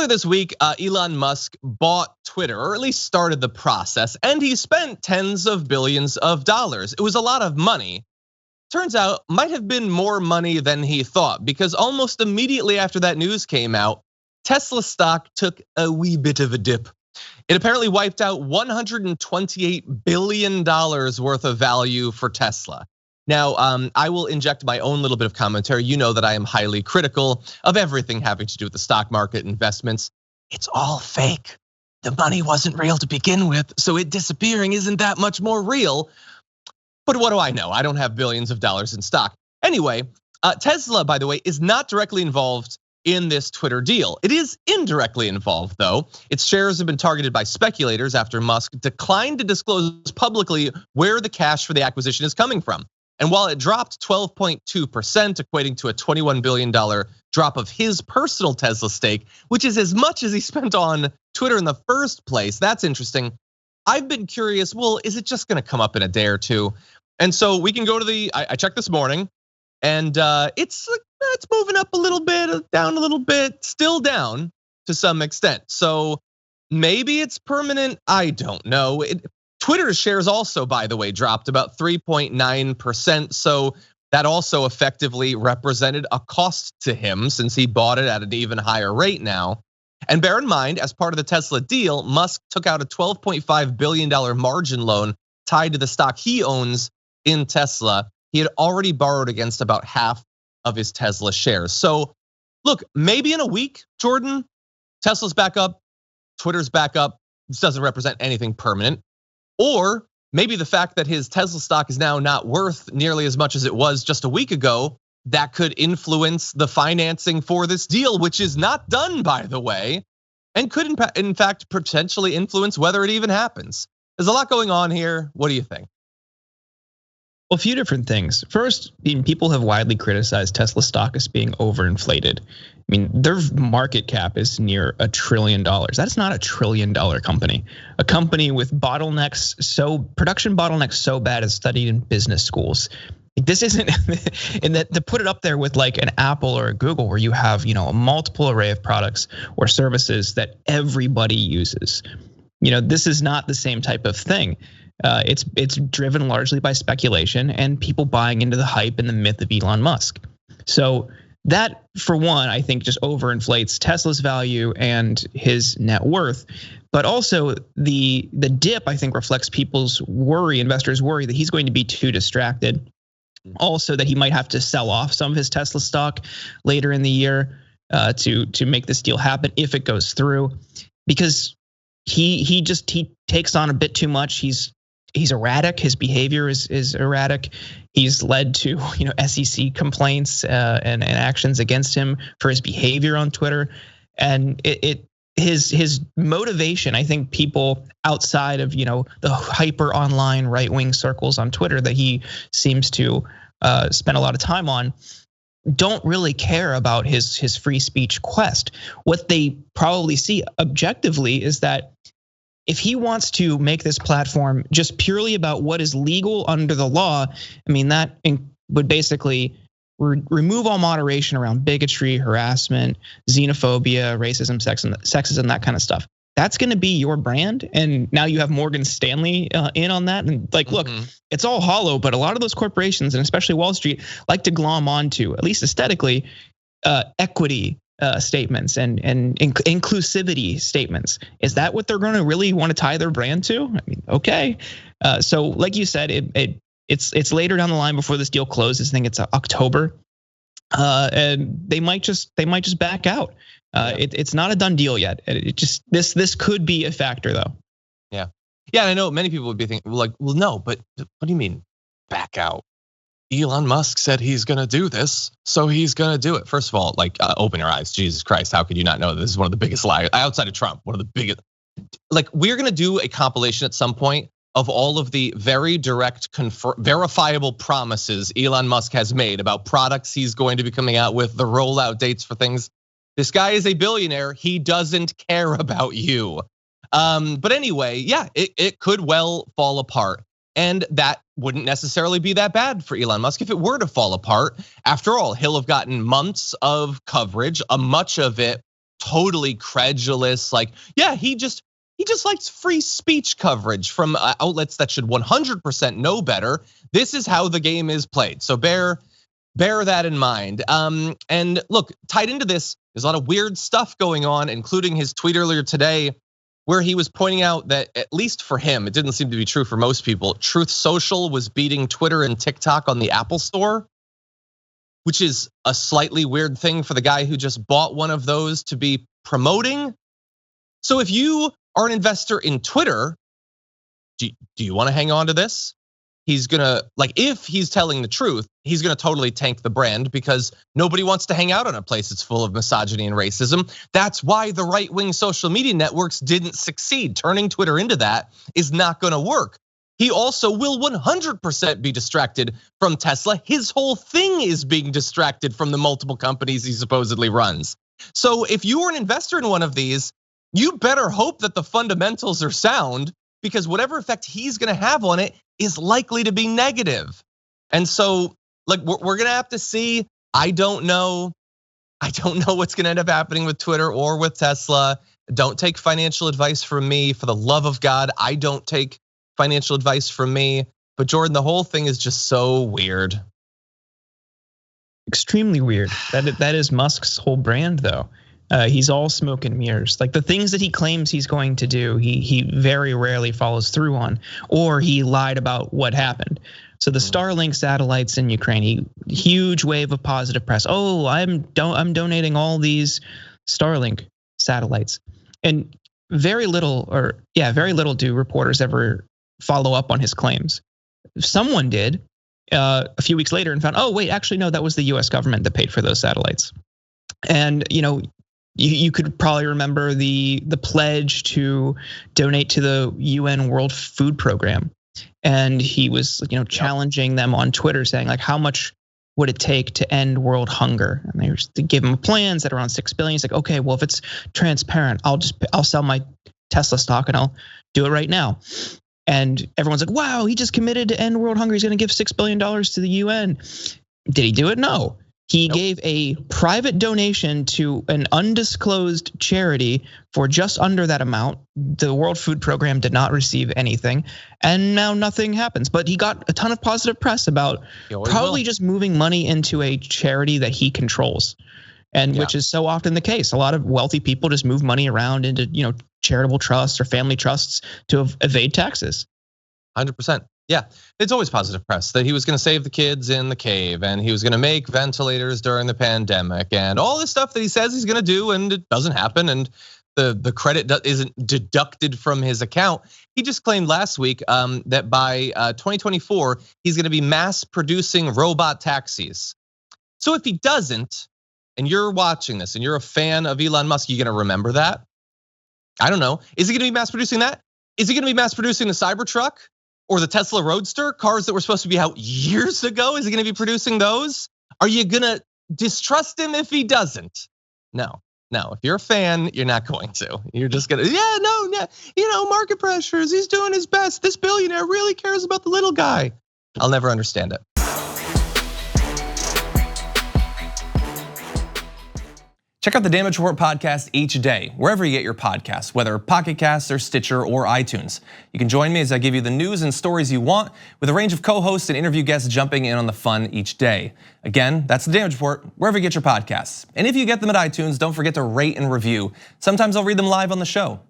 Earlier this week, Elon Musk bought Twitter, or at least started the process, and he spent tens of billions of dollars. It was a lot of money. Turns out, might have been more money than he thought, because almost immediately after that news came out, Tesla stock took a wee bit of a dip. It apparently wiped out $128 billion worth of value for Tesla. Now, I will inject my own little bit of commentary. You know that I am highly critical of everything having to do with the stock market investments. It's all fake. The money wasn't real to begin with, so it disappearing isn't that much more real. But what do I know? I don't have billions of dollars in stock. Anyway, Tesla, by the way, is not directly involved in this Twitter deal. It is indirectly involved, though. Its shares have been targeted by speculators after Musk declined to disclose publicly where the cash for the acquisition is coming from. And while it dropped 12.2%, equating to a $21 billion drop of his personal Tesla stake, which is as much as he spent on Twitter in the first place, that's interesting. I've been curious, well, is it just gonna come up in a day or two? And so we can go to I checked this morning, and it's moving up a little bit, down a little bit, still down to some extent. So maybe it's permanent, I don't know. Twitter's shares also, by the way, dropped about 3.9%. So that also effectively represented a cost to him since he bought it at an even higher rate now. And bear in mind, as part of the Tesla deal, Musk took out a $12.5 billion margin loan tied to the stock he owns in Tesla. He had already borrowed against about half of his Tesla shares. So look, maybe in a week, Jordan, Tesla's back up, Twitter's back up. This doesn't represent anything permanent. Or maybe the fact that his Tesla stock is now not worth nearly as much as it was just a week ago, that could influence the financing for this deal, which is not done, by the way, and could in fact potentially influence whether it even happens. There's a lot going on here. What do you think? Well, a few different things. First, people have widely criticized Tesla stock as being overinflated. I mean, their market cap is near $1 trillion. That's not $1 trillion company. A company with production bottlenecks so bad as studied in business schools. This isn't, and that to put it up there with like an Apple or a Google, where you have a multiple array of products or services that everybody uses. This is not the same type of thing. It's driven largely by speculation and people buying into the hype and the myth of Elon Musk. So that, for one, I think just overinflates Tesla's value and his net worth. But also the dip, I think, reflects people's worry, investors' worry that he's going to be too distracted. Also that he might have to sell off some of his Tesla stock later in the year to make this deal happen if it goes through, because he takes on a bit too much. He's erratic. His behavior is erratic. He's led to SEC complaints and actions against him for his behavior on Twitter, and his motivation. I think people outside of the hyper online right wing circles on Twitter that he seems to spend a lot of time on don't really care about his free speech quest. What they probably see objectively is that if he wants to make this platform just purely about what is legal under the law, I mean, that would basically remove all moderation around bigotry, harassment, xenophobia, racism, sexism, that kind of stuff. That's going to be your brand. And now you have Morgan Stanley in on that. And look, it's all hollow, but a lot of those corporations, and especially Wall Street, like to glom onto, at least aesthetically, equity statements and inclusivity statements. Is that what they're going to really want to tie their brand to? I mean, okay. So like you said, it's later down the line before this deal closes. I think it's October, and they might just back out. It's not a done deal yet. This could be a factor though. Yeah. I know many people would be thinking like, well, no, but what do you mean back out? Elon Musk said he's gonna do this, so he's gonna do it. First of all, open your eyes, Jesus Christ, how could you not know this is one of the biggest lies outside of Trump? One of the biggest. We're gonna do a compilation at some point of all of the very direct, verifiable promises Elon Musk has made about products he's going to be coming out with, the rollout dates for things. This guy is a billionaire. He doesn't care about you. But anyway, yeah, it could well fall apart. And that wouldn't necessarily be that bad for Elon Musk if it were to fall apart. After all, he'll have gotten months of coverage, much of it totally credulous, like, yeah, he just likes free speech coverage from outlets that should 100% know better. This is how the game is played. So bear that in mind. And look, tied into this, there's a lot of weird stuff going on, including his tweet earlier today, where he was pointing out that, at least for him, it didn't seem to be true for most people, Truth Social was beating Twitter and TikTok on the Apple Store, which is a slightly weird thing for the guy who just bought one of those to be promoting. So if you are an investor in Twitter, do you want to hang on to this? He's gonna, like, if he's telling the truth, he's gonna totally tank the brand because nobody wants to hang out on a place that's full of misogyny and racism. That's why the right-wing social media networks didn't succeed. Turning Twitter into that is not gonna work. He also will 100% be distracted from Tesla. His whole thing is being distracted from the multiple companies he supposedly runs. So if you are an investor in one of these, you better hope that the fundamentals are sound, because whatever effect he's gonna have on it is likely to be negative. And so, like, we're gonna have to see. I don't know what's gonna end up happening with Twitter or with Tesla. Don't take financial advice from me. For the love of God, I don't take financial advice from me. But Jordan, the whole thing is just so weird. Extremely weird. That is Musk's whole brand, though. He's all smoke and mirrors. Like, the things that he claims he's going to do, he very rarely follows through on, or he lied about what happened. So the Starlink satellites in Ukraine, huge wave of positive press. Oh, I'm donating all these Starlink satellites, and very little do reporters ever follow up on his claims. Someone did a few weeks later and found, oh wait, actually no, that was the U.S. government that paid for those satellites. And you could probably remember the pledge to donate to the UN World Food Program. And he was, challenging them on Twitter, saying, like, how much would it take to end world hunger? And they gave him plans that are around 6 billion. He's like, okay, well, if it's transparent, I'll sell my Tesla stock and I'll do it right now. And everyone's like, wow, he just committed to end world hunger. He's gonna give $6 billion to the UN. Did he do it? No. He gave a private donation to an undisclosed charity for just under that amount. The World Food Program did not receive anything, and now nothing happens. But he got a ton of positive press about probably just moving money into a charity that he controls, and which is so often the case. A lot of wealthy people just move money around into charitable trusts or family trusts to evade taxes. 100%. Yeah, it's always positive press that he was gonna save the kids in the cave and he was gonna make ventilators during the pandemic and all this stuff that he says he's gonna do, and it doesn't happen, and the credit isn't deducted from his account. He just claimed last week that by 2024, he's gonna be mass producing robot taxis. So if he doesn't, and you're watching this and you're a fan of Elon Musk, you gonna remember that? I don't know. Is he gonna be mass producing that? Is he gonna be mass producing the Cybertruck? Or the Tesla Roadster, cars that were supposed to be out years ago? Is he gonna be producing those? Are you gonna distrust him if he doesn't? No. If you're a fan, you're not going to. You're just gonna, market pressures, he's doing his best. This billionaire really cares about the little guy. I'll never understand it. Check out the Damage Report podcast each day, wherever you get your podcasts, whether Pocket Casts or Stitcher or iTunes. You can join me as I give you the news and stories you want, with a range of co-hosts and interview guests jumping in on the fun each day. Again, that's the Damage Report, wherever you get your podcasts. And if you get them at iTunes, don't forget to rate and review. Sometimes I'll read them live on the show.